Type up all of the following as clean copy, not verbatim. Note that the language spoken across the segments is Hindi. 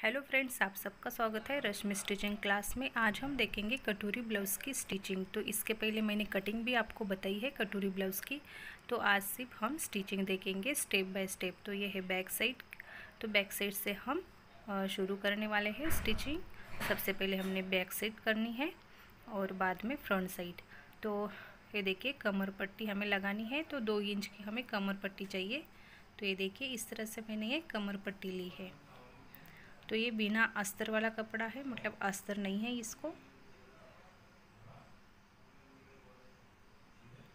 हेलो फ्रेंड्स, आप सबका स्वागत है रश्मि स्टिचिंग क्लास में। आज हम देखेंगे कटोरी ब्लाउज़ की स्टिचिंग। तो इसके पहले मैंने कटिंग भी आपको बताई है कटोरी ब्लाउज़ की। तो आज सिर्फ हम स्टिचिंग देखेंगे स्टेप बाय स्टेप। तो ये है बैक साइड। तो बैक साइड से हम शुरू करने वाले हैं स्टिचिंग। सबसे पहले हमने बैक साइड करनी है और बाद में फ्रंट साइड। तो ये देखिए कमर पट्टी हमें लगानी है। तो 2 इंच की हमें कमर पट्टी चाहिए। तो ये देखिए इस तरह से मैंने ये कमर पट्टी ली है। तो ये बिना अस्तर वाला कपड़ा है, मतलब अस्तर नहीं है इसको।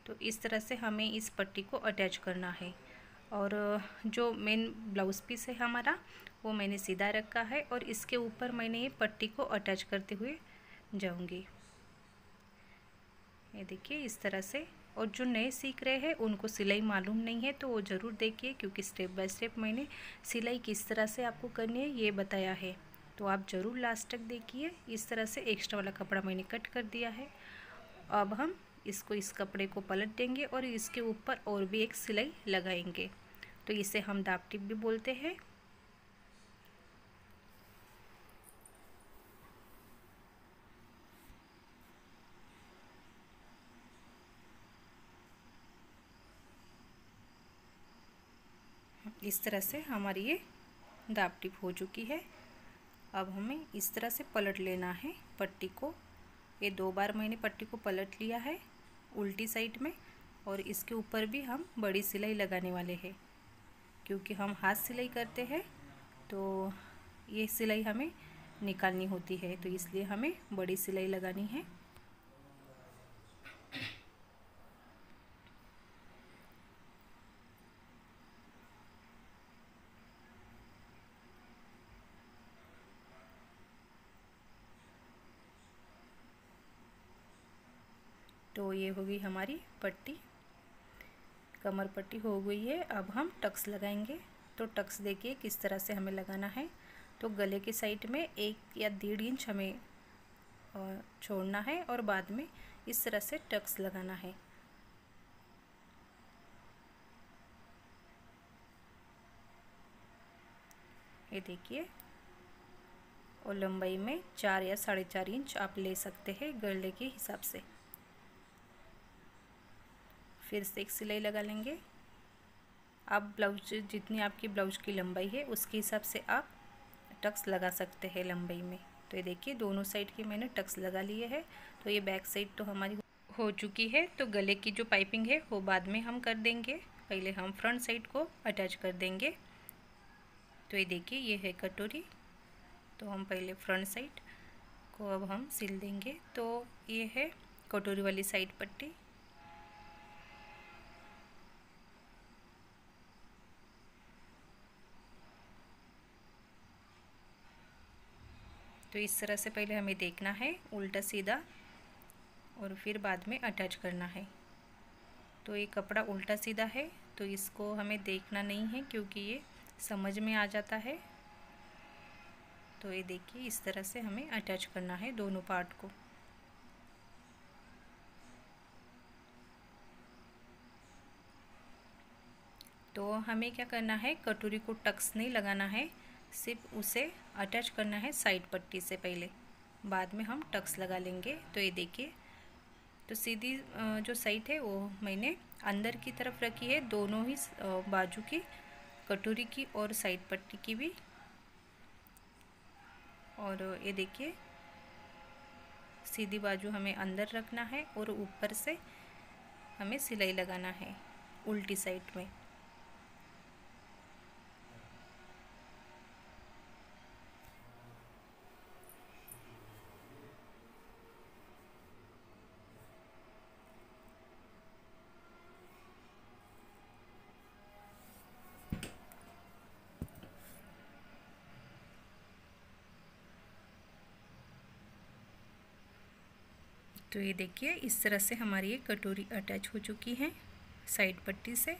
तो इस तरह से हमें इस पट्टी को अटैच करना है। और जो मेन ब्लाउज पीस है हमारा वो मैंने सीधा रखा है और इसके ऊपर मैंने ये पट्टी को अटैच करते हुए जाऊंगी। ये देखिए इस तरह से। और जो नए सीख रहे हैं उनको सिलाई मालूम नहीं है तो वो ज़रूर देखिए, क्योंकि स्टेप बाय स्टेप मैंने सिलाई किस तरह से आपको करनी है ये बताया है। तो आप ज़रूर लास्ट तक देखिए। इस तरह से एक्स्ट्रा वाला कपड़ा मैंने कट कर दिया है। अब हम इस कपड़े को पलट देंगे और इसके ऊपर और भी एक सिलाई लगाएंगे। तो इसे हम दाब टिप भी बोलते हैं। इस तरह से हमारी ये दाब टिप हो चुकी है। अब हमें इस तरह से पलट लेना है पट्टी को। ये 2 बार मैंने पट्टी को पलट लिया है उल्टी साइड में। और इसके ऊपर भी हम बड़ी सिलाई लगाने वाले हैं, क्योंकि हम हाथ सिलाई करते हैं तो ये सिलाई हमें निकालनी होती है, तो इसलिए हमें बड़ी सिलाई लगानी है। तो ये हो गई हमारी पट्टी, कमर पट्टी हो गई है। अब हम टक्स लगाएंगे। तो टक्स देखिए किस तरह से हमें लगाना है। तो गले के साइड में 1 या 1.5 इंच हमें छोड़ना है और बाद में इस तरह से टक्स लगाना है। ये देखिए। और लंबाई में 4 या 4.5 इंच आप ले सकते हैं गले के हिसाब से। फिर से एक सिलाई लगा लेंगे। आप ब्लाउज जितनी आपकी ब्लाउज की लंबाई है उसके हिसाब से आप टक्स लगा सकते हैं लंबाई में। तो ये देखिए दोनों साइड की मैंने टक्स लगा लिए है। तो ये बैक साइड तो हमारी हो चुकी है। तो गले की जो पाइपिंग है वो बाद में हम कर देंगे। पहले हम फ्रंट साइड को अटैच कर देंगे। तो ये देखिए ये है कटोरी। तो हम पहले फ्रंट साइड को अब हम सिल देंगे। तो ये है कटोरी वाली साइड पट्टी। तो इस तरह से पहले हमें देखना है उल्टा सीधा और फिर बाद में अटैच करना है। तो ये कपड़ा उल्टा सीधा है तो इसको हमें देखना नहीं है, क्योंकि ये समझ में आ जाता है। तो ये देखिए इस तरह से हमें अटैच करना है दोनों पार्ट को। तो हमें क्या करना है, कटोरी को टक्स नहीं लगाना है, सिर्फ उसे अटैच करना है साइड पट्टी से पहले, बाद में हम टक्स लगा लेंगे। तो ये देखिए। तो सीधी जो साइड है वो मैंने अंदर की तरफ रखी है, दोनों ही बाजू की, कटोरी की और साइड पट्टी की भी। और ये देखिए सीधी बाजू हमें अंदर रखना है और ऊपर से हमें सिलाई लगाना है उल्टी साइड में। तो ये देखिए इस तरह से हमारी ये कटोरी अटैच हो चुकी है साइड पट्टी से।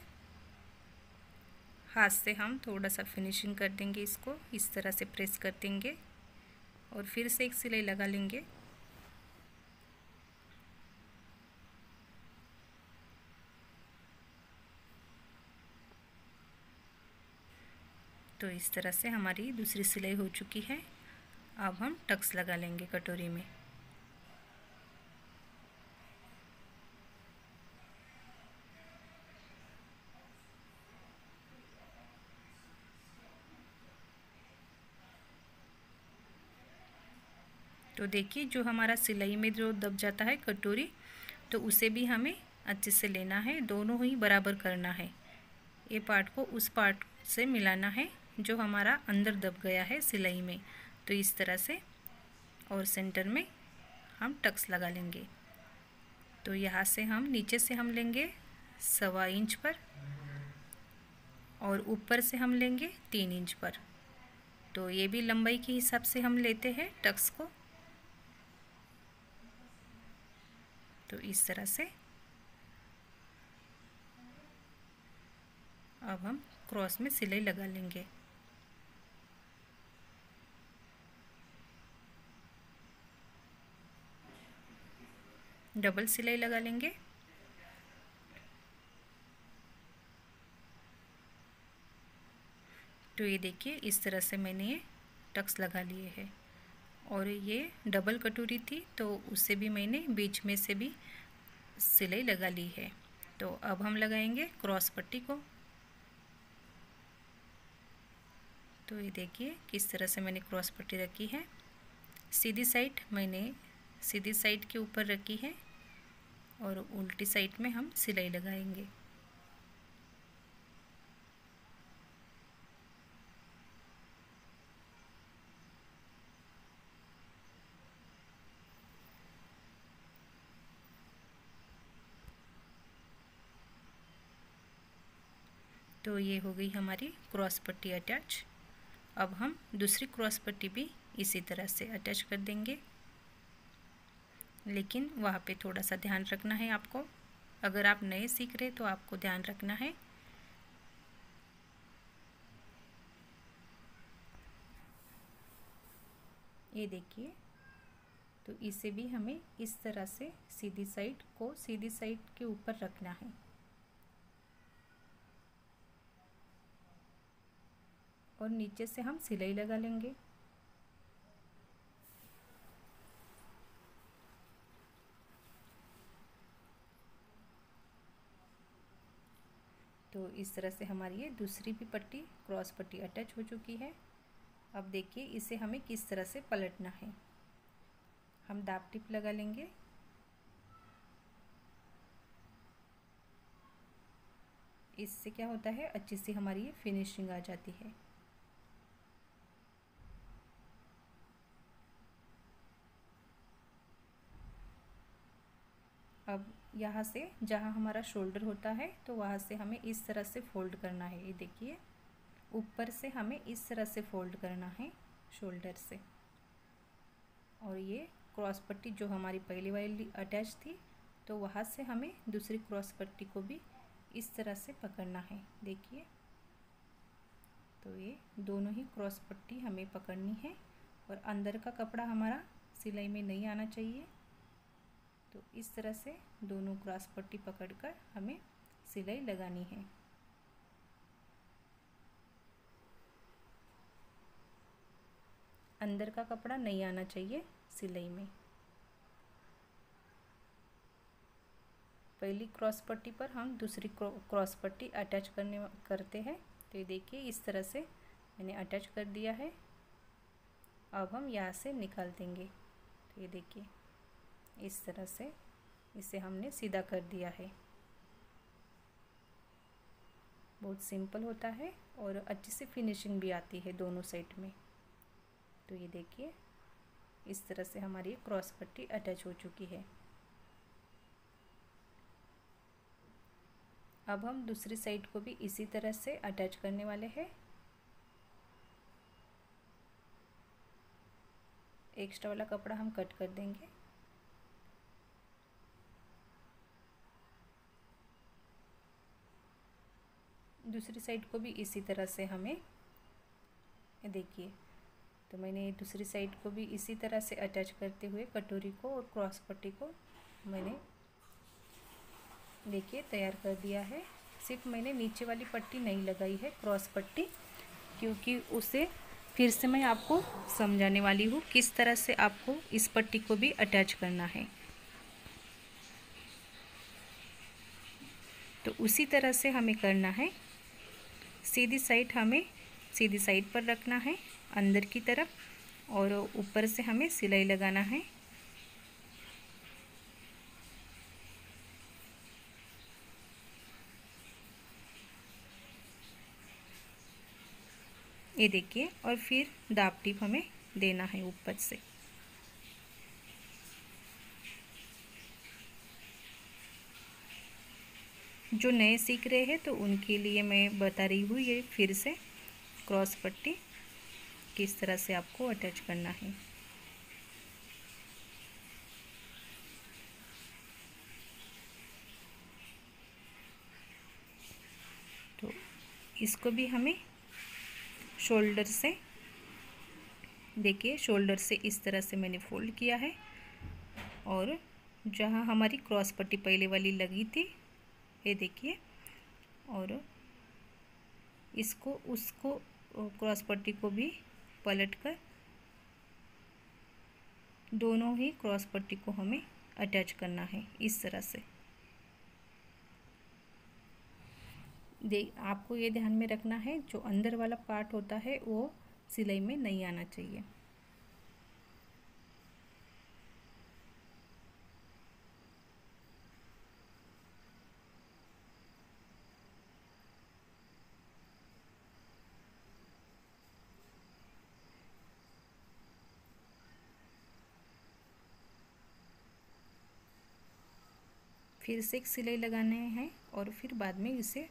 हाथ से हम थोड़ा सा फिनिशिंग कर देंगे, इसको इस तरह से प्रेस कर देंगे और फिर से एक सिलाई लगा लेंगे। तो इस तरह से हमारी दूसरी सिलाई हो चुकी है। अब हम टक्स लगा लेंगे कटोरी में। तो देखिए जो हमारा सिलाई में जो दब जाता है कटोरी, तो उसे भी हमें अच्छे से लेना है, दोनों ही बराबर करना है। ये पार्ट को उस पार्ट से मिलाना है जो हमारा अंदर दब गया है सिलाई में। तो इस तरह से, और सेंटर में हम टक्स लगा लेंगे। तो यहाँ से हम नीचे से हम लेंगे 1.25 इंच पर, और ऊपर से हम लेंगे 3 इंच पर। तो ये भी लंबाई के हिसाब से हम लेते हैं टक्स को। तो इस तरह से अब हम क्रॉस में सिलाई लगा लेंगे। डबल सिलाई लगा लेंगे। तो ये देखिए इस तरह से मैंने ये टक्स लगा लिए हैं। और ये डबल कटोरी थी तो उससे भी मैंने बीच में से भी सिलाई लगा ली है। तो अब हम लगाएंगे क्रॉस पट्टी को। तो ये देखिए किस तरह से मैंने क्रॉस पट्टी रखी है। सीधी साइड मैंने सीधी साइड के ऊपर रखी है और उल्टी साइड में हम सिलाई लगाएंगे। तो ये हो गई हमारी क्रॉस पट्टी अटैच। अब हम दूसरी क्रॉस पट्टी भी इसी तरह से अटैच कर देंगे, लेकिन वहाँ पे थोड़ा सा ध्यान रखना है आपको। अगर आप नए सीख रहे तो आपको ध्यान रखना है। ये देखिए, तो इसे भी हमें इस तरह से सीधी साइड को सीधी साइड के ऊपर रखना है। और नीचे से हम सिलाई लगा लेंगे। तो इस तरह से हमारी ये दूसरी भी पट्टी क्रॉस पट्टी अटैच हो चुकी है। अब देखिए इसे हमें किस तरह से पलटना है। हम दाब टिप लगा लेंगे। इससे क्या होता है, अच्छी सी हमारी ये फिनिशिंग आ जाती है। अब यहाँ से जहाँ हमारा शोल्डर होता है तो वहाँ से हमें इस तरह से फोल्ड करना है। ये देखिए ऊपर से हमें इस तरह से फोल्ड करना है शोल्डर से। और ये क्रॉस पट्टी जो हमारी पहली वाली अटैच थी, तो वहाँ से हमें दूसरी क्रॉस पट्टी को भी इस तरह से पकड़ना है। देखिए, तो ये दोनों ही क्रॉस पट्टी हमें पकड़नी है और अंदर का कपड़ा हमारा सिलाई में नहीं आना चाहिए। तो इस तरह से दोनों क्रॉस पट्टी पकड़कर हमें सिलाई लगानी है। अंदर का कपड़ा नहीं आना चाहिए सिलाई में। पहली क्रॉस पट्टी पर हम दूसरी क्रॉस पट्टी अटैच करते हैं। तो ये देखिए इस तरह से मैंने अटैच कर दिया है। अब हम यहाँ से निकाल देंगे। तो ये देखिए इस तरह से इसे हमने सीधा कर दिया है। बहुत सिंपल होता है और अच्छी सी फिनिशिंग भी आती है दोनों साइड में। तो ये देखिए इस तरह से हमारी क्रॉस पट्टी अटैच हो चुकी है। अब हम दूसरी साइड को भी इसी तरह से अटैच करने वाले हैं। एक्स्ट्रा वाला कपड़ा हम कट कर देंगे। दूसरी साइड को भी इसी तरह से हमें, देखिए तो मैंने दूसरी साइड को भी इसी तरह से अटैच करते हुए कटोरी को और क्रॉस पट्टी को मैंने देखिए तैयार कर दिया है। सिर्फ मैंने नीचे वाली पट्टी नहीं लगाई है क्रॉस पट्टी, क्योंकि उसे फिर से मैं आपको समझाने वाली हूँ किस तरह से आपको इस पट्टी को भी अटैच करना है। तो उसी तरह से हमें करना है। सीधी साइड हमें सीधी साइड पर रखना है अंदर की तरफ, और ऊपर से हमें सिलाई लगाना है। ये देखिए, और फिर दाब टिप हमें देना है ऊपर से। जो नए सीख रहे हैं तो उनके लिए मैं बता रही हूँ ये फिर से क्रॉस पट्टी किस तरह से आपको अटैच करना है। तो इसको भी हमें शोल्डर से, देखिए शोल्डर से इस तरह से मैंने फोल्ड किया है, और जहाँ हमारी क्रॉस पट्टी पहले वाली लगी थी ये देखिए, और इसको उसको क्रॉस पट्टी को भी पलटकर दोनों ही क्रॉस पट्टी को हमें अटैच करना है इस तरह से। आपको ये ध्यान में रखना है जो अंदर वाला पार्ट होता है वो सिलाई में नहीं आना चाहिए। फिर से एक सिलाई लगाने हैं और फिर बाद में इसे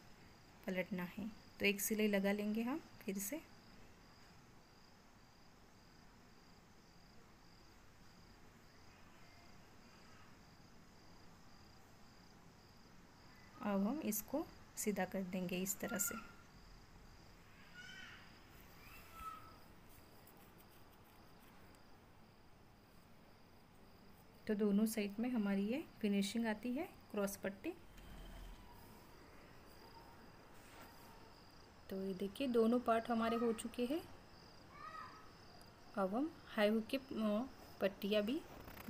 पलटना है। तो एक सिलाई लगा लेंगे हम फिर से। अब हम इसको सीधा कर देंगे इस तरह से। तो दोनों साइड में हमारी ये फिनिशिंग आती है क्रॉस पट्टी। तो ये देखिए दोनों पार्ट हमारे हो चुके हैं। अब हम हाई हुक की पट्टियाँ भी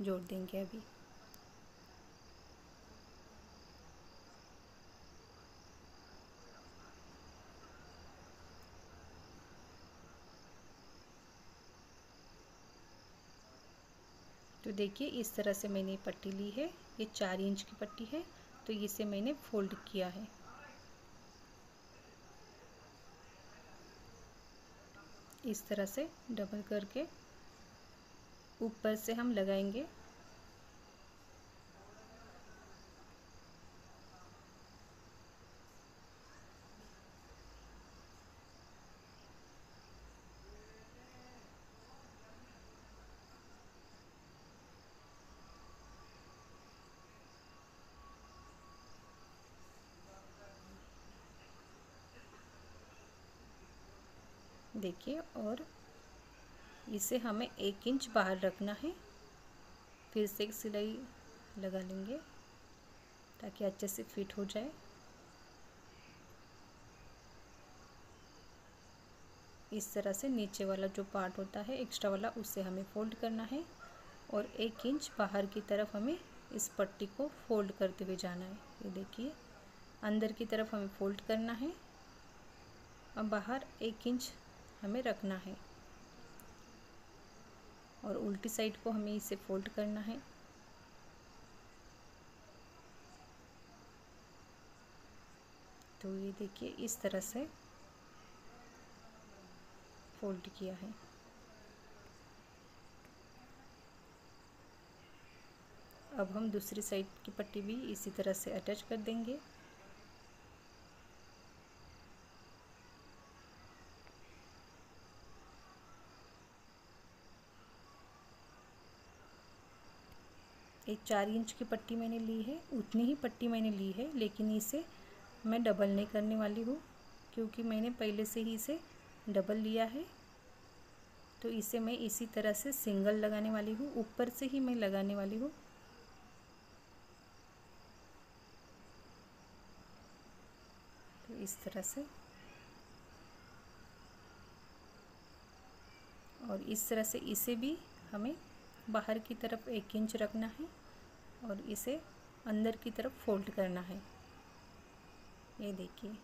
जोड़ देंगे अभी। तो देखिए इस तरह से मैंने पट्टी ली है, ये 4 इंच की पट्टी है, तो इसे मैंने फोल्ड किया है। इस तरह से डबल करके ऊपर से हम लगाएंगे। देखिए, और इसे हमें 1 इंच बाहर रखना है। फिर से एक सिलाई लगा लेंगे ताकि अच्छे से फिट हो जाए। इस तरह से नीचे वाला जो पार्ट होता है एक्स्ट्रा वाला उसे हमें फोल्ड करना है, और 1 इंच बाहर की तरफ हमें इस पट्टी को फोल्ड करते हुए जाना है। ये देखिए अंदर की तरफ हमें फोल्ड करना है, अब बाहर 1 इंच हमें रखना है, और उल्टी साइड को हमें इसे फोल्ड करना है। तो ये देखिए इस तरह से फोल्ड किया है। अब हम दूसरी साइड की पट्टी भी इसी तरह से अटैच कर देंगे। एक 4 इंच की पट्टी मैंने ली है, उतनी ही पट्टी मैंने ली है, लेकिन इसे मैं डबल नहीं करने वाली हूँ क्योंकि मैंने पहले से ही इसे डबल लिया है। तो इसे मैं इसी तरह से सिंगल लगाने वाली हूँ, ऊपर से ही मैं लगाने वाली हूँ। तो इस तरह से और इस तरह से इसे भी हमें बाहर की तरफ 1 इंच रखना है और इसे अंदर की तरफ फोल्ड करना है। ये देखिए।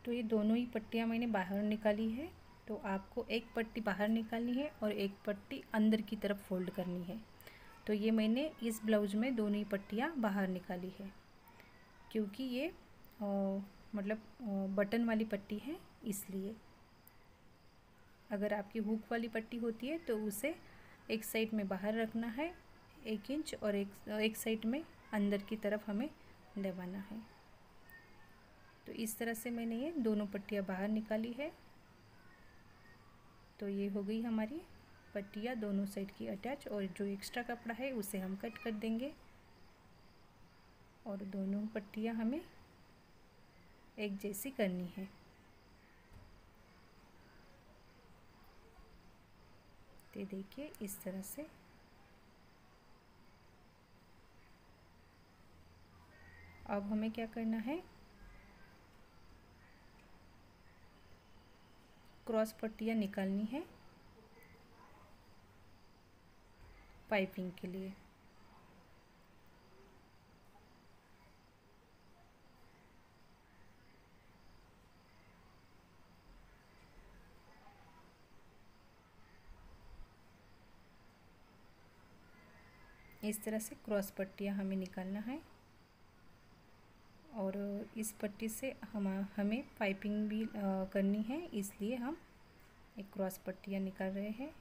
तो ये दोनों ही पट्टियाँ मैंने बाहर निकाली है। तो आपको एक पट्टी बाहर निकालनी है और एक पट्टी अंदर की तरफ फोल्ड करनी है। तो ये मैंने इस ब्लाउज में दोनों ही पट्टियाँ बाहर निकाली है, क्योंकि ये मतलब बटन वाली पट्टी है, इसलिए। अगर आपकी हुक वाली पट्टी होती है तो उसे एक साइड में बाहर रखना है 1 इंच और एक साइड में अंदर की तरफ हमें दबाना है। तो इस तरह से मैंने ये दोनों पट्टियाँ बाहर निकाली है। तो ये हो गई हमारी पट्टियाँ दोनों साइड की अटैच, और जो एक्स्ट्रा कपड़ा है उसे हम कट कर देंगे और दोनों पट्टियाँ हमें एक जैसी करनी है। तो देखिए इस तरह से। अब हमें क्या करना है, क्रॉस पट्टियाँ निकालनी है पाइपिंग के लिए। इस तरह से क्रॉस पट्टियाँ हमें निकालना है, और इस पट्टी से हमें पाइपिंग भी करनी है, इसलिए हम एक क्रॉस पट्टियाँ निकाल रहे हैं।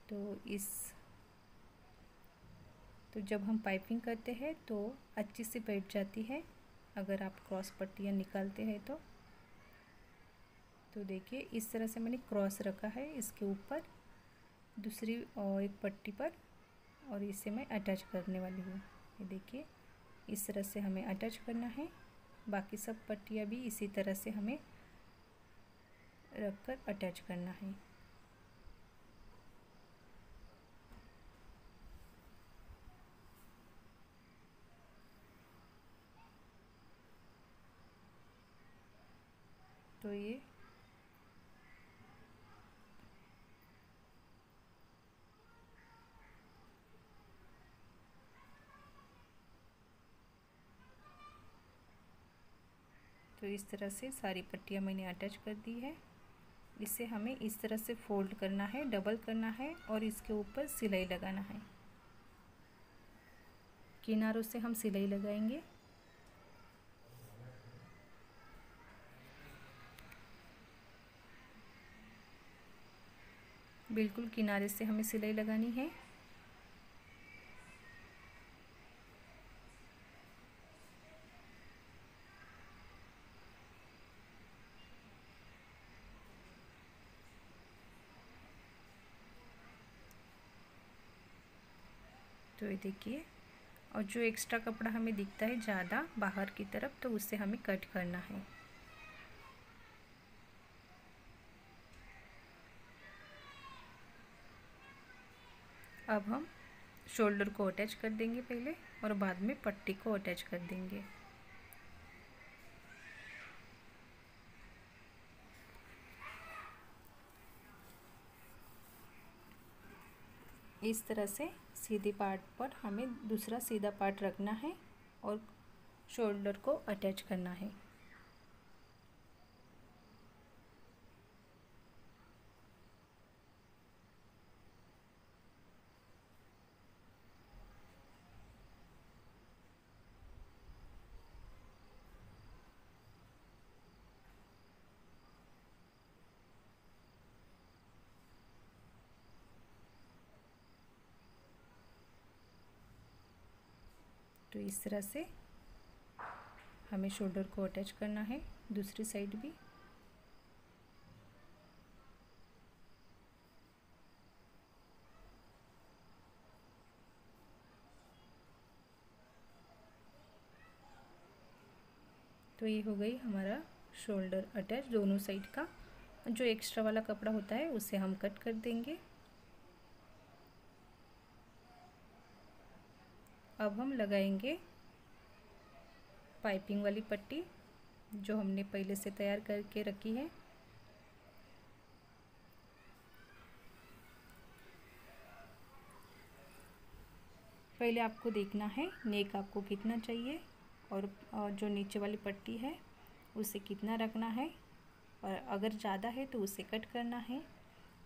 तो जब हम पाइपिंग करते हैं तो अच्छी से बैठ जाती है, अगर आप क्रॉस पट्टियाँ निकालते हैं तो। देखिए इस तरह से मैंने क्रॉस रखा है इसके ऊपर दूसरी एक पट्टी पर, और इसे मैं अटैच करने वाली हूँ। ये देखिए इस तरह से हमें अटैच करना है। बाकी सब पट्टियाँ भी इसी तरह से हमें रखकर अटैच करना है। तो ये इस तरह से सारी पट्टियाँ मैंने अटैच कर दी है। इसे हमें इस तरह से फोल्ड करना है, डबल करना है और इसके ऊपर सिलाई लगाना है। किनारों से हम सिलाई लगाएंगे। बिल्कुल किनारे से हमें सिलाई लगानी है। तो ये देखिए, और जो एक्स्ट्रा कपड़ा हमें दिखता है ज़्यादा बाहर की तरफ, तो उससे हमें कट करना है। अब हम शोल्डर को अटैच कर देंगे पहले, और बाद में पट्टी को अटैच कर देंगे। इस तरह से सीधी पार्ट पर हमें दूसरा सीधा पार्ट रखना है और शोल्डर को अटैच करना है। तो इस तरह से हमें शोल्डर को अटैच करना है, दूसरी साइड भी। तो ये हो गई हमारा शोल्डर अटैच दोनों साइड का। जो एक्स्ट्रा वाला कपड़ा होता है उसे हम कट कर देंगे। अब हम लगाएंगे पाइपिंग वाली पट्टी जो हमने पहले से तैयार करके रखी है। पहले आपको देखना है नेक आपको कितना चाहिए और जो नीचे वाली पट्टी है उसे कितना रखना है, और अगर ज़्यादा है तो उसे कट करना है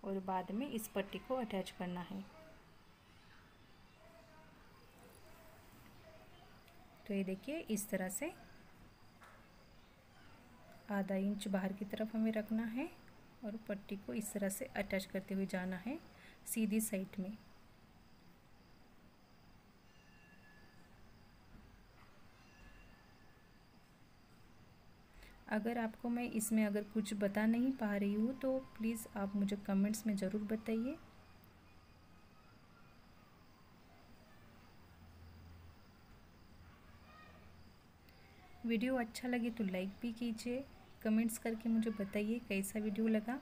और बाद में इस पट्टी को अटैच करना है। तो ये देखिए इस तरह से आधा इंच बाहर की तरफ हमें रखना है और पट्टी को इस तरह से अटैच करते हुए जाना है सीधी साइड में। अगर आपको मैं इसमें अगर कुछ बता नहीं पा रही हूँ तो प्लीज़ आप मुझे कमेंट्स में ज़रूर बताइए। वीडियो अच्छा लगे तो लाइक भी कीजिए, कमेंट्स करके मुझे बताइए कैसा वीडियो लगा।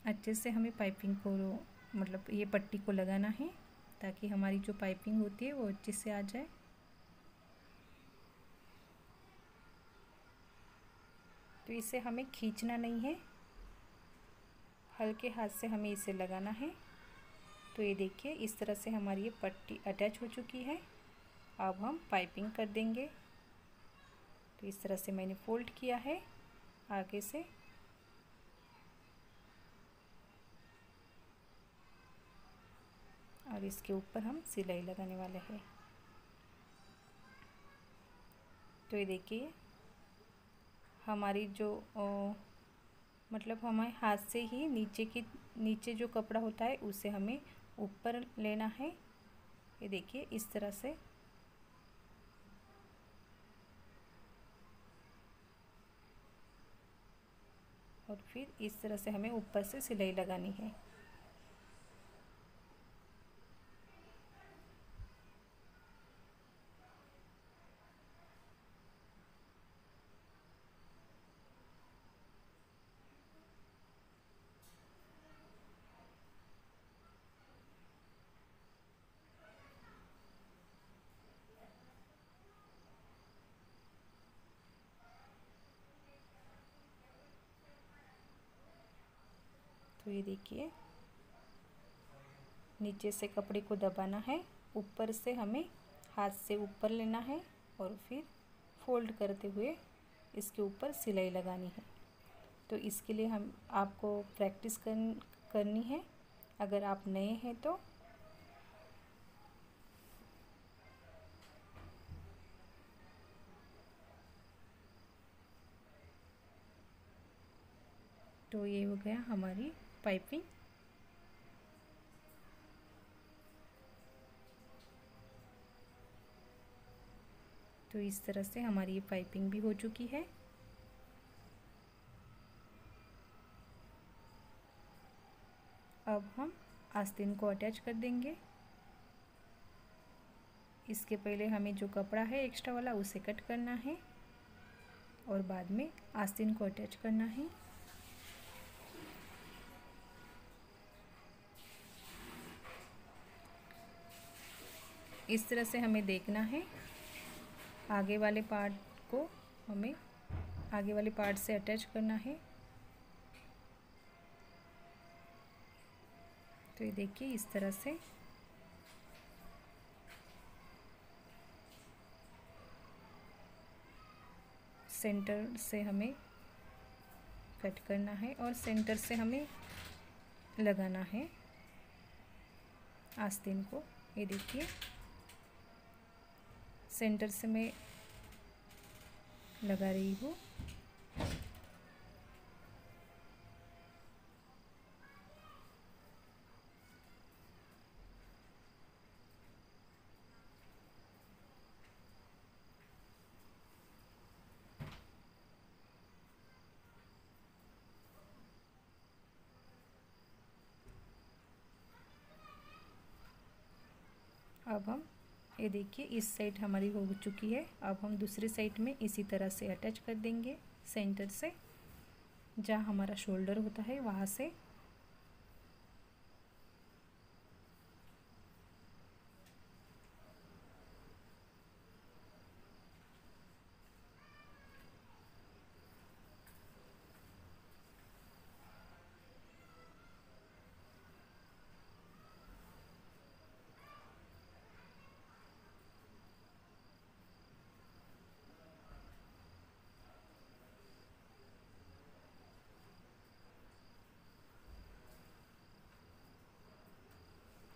अच्छे से हमें पाइपिंग को मतलब ये पट्टी को लगाना है ताकि हमारी जो पाइपिंग होती है वो अच्छे से आ जाए। तो इसे हमें खींचना नहीं है, हल्के हाथ से हमें इसे लगाना है। तो ये देखिए इस तरह से हमारी ये पट्टी अटैच हो चुकी है। अब हम पाइपिंग कर देंगे। तो इस तरह से मैंने फोल्ड किया है आगे से, और इसके ऊपर हम सिलाई लगाने वाले हैं। तो ये देखिए हमारी जो मतलब हमें हाथ से ही नीचे जो कपड़ा होता है उसे हमें ऊपर लेना है। ये देखिए इस तरह से। और फिर इस तरह से हमें ऊपर से सिलाई लगानी है। तो ये देखिए नीचे से कपड़े को दबाना है, ऊपर से हमें हाथ से ऊपर लेना है और फिर फोल्ड करते हुए इसके ऊपर सिलाई लगानी है। तो इसके लिए हम आपको प्रैक्टिस करनी है अगर आप नए हैं तो। तो ये हो गया हमारी पाइपिंग। तो इस तरह से हमारी ये पाइपिंग भी हो चुकी है। अब हम आस्तीन को अटैच कर देंगे। इसके पहले हमें जो कपड़ा है एक्स्ट्रा वाला उसे कट करना है और बाद में आस्तीन को अटैच करना है। इस तरह से हमें देखना है, आगे वाले पार्ट को हमें आगे वाले पार्ट से अटैच करना है। तो ये देखिए इस तरह से। सेंटर से हमें कट करना है और सेंटर से हमें लगाना है आस्तीन को। ये देखिए सेंटर से मैं लगा रही हूँ। अब हम ये देखिए इस साइड हमारी हो चुकी है। अब हम दूसरी साइड में इसी तरह से अटैच कर देंगे सेंटर से, जहाँ हमारा शोल्डर होता है वहाँ से।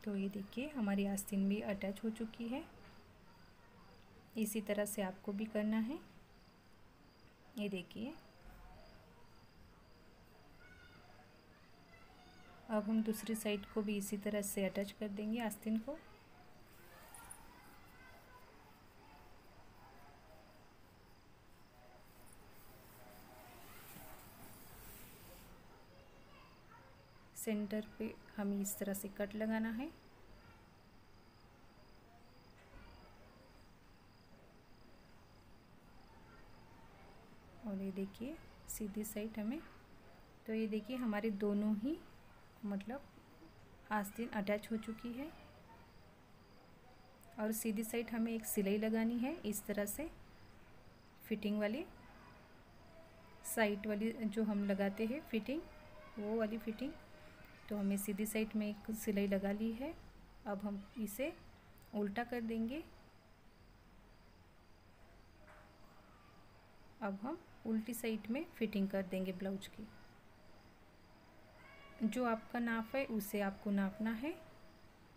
तो ये देखिए हमारी आस्तीन भी अटैच हो चुकी है। इसी तरह से आपको भी करना है। ये देखिए अब हम दूसरी साइड को भी इसी तरह से अटैच कर देंगे आस्तीन को। सेंटर पे हमें इस तरह से कट लगाना है। और ये देखिए सीधी साइड हमें, तो ये देखिए हमारे दोनों ही मतलब आस्तीन अटैच हो चुकी है। और सीधी साइड हमें एक सिलाई लगानी है इस तरह से, फिटिंग वाली साइड वाली जो हम लगाते हैं फिटिंग, वो वाली फिटिंग। तो हमें सीधी साइड में एक सिलाई लगा ली है। अब हम इसे उल्टा कर देंगे। अब हम उल्टी साइड में फिटिंग कर देंगे ब्लाउज की। जो आपका नाप है उसे आपको नापना है,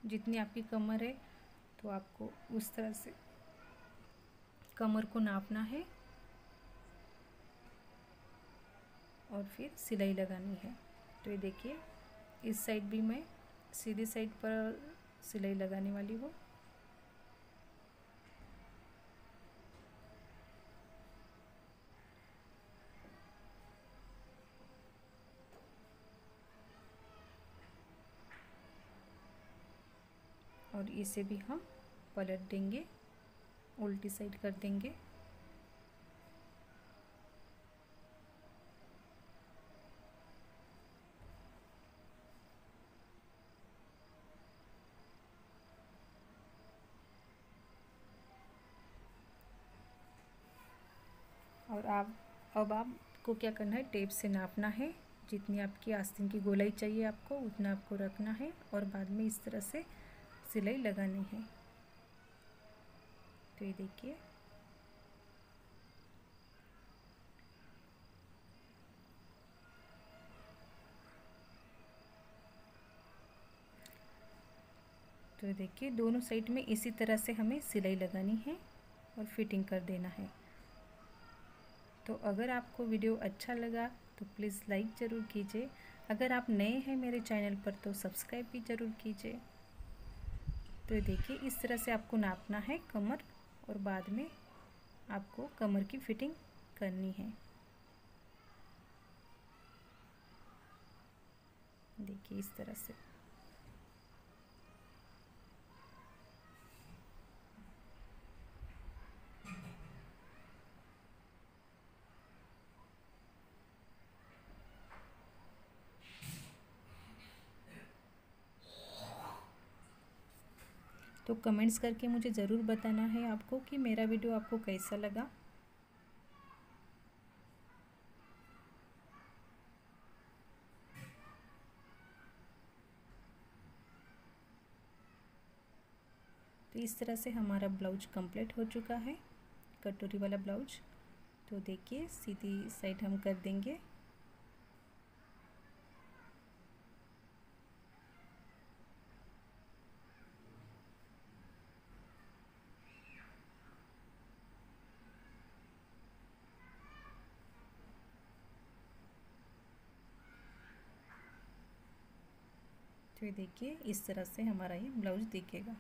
जितनी आपकी कमर है तो आपको उस तरह से कमर को नापना है और फिर सिलाई लगानी है। तो ये देखिए इस साइड भी मैं सीधी साइड पर सिलाई लगाने वाली हूँ। और इसे भी हम पलट देंगे, उल्टी साइड कर देंगे। और अब आपको क्या करना है, टेप से नापना है। जितनी आपकी आस्तीन की गोलाई चाहिए आपको उतना आपको रखना है और बाद में इस तरह से सिलाई लगानी है। तो ये देखिए तो देखिए दोनों साइड में इसी तरह से हमें सिलाई लगानी है और फिटिंग कर देना है। तो अगर आपको वीडियो अच्छा लगा तो प्लीज़ लाइक ज़रूर कीजिए। अगर आप नए हैं मेरे चैनल पर तो सब्सक्राइब भी ज़रूर कीजिए। तो देखिए इस तरह से आपको नापना है कमर और बाद में आपको कमर की फिटिंग करनी है। देखिए इस तरह से। तो कमेंट्स करके मुझे ज़रूर बताना है आपको कि मेरा वीडियो आपको कैसा लगा। तो इस तरह से हमारा ब्लाउज कंप्लीट हो चुका है, कटोरी वाला ब्लाउज। तो देखिए सीधी साइड हम कर देंगे। तो ये देखिए इस तरह से हमारा ये ब्लाउज दिखेगा।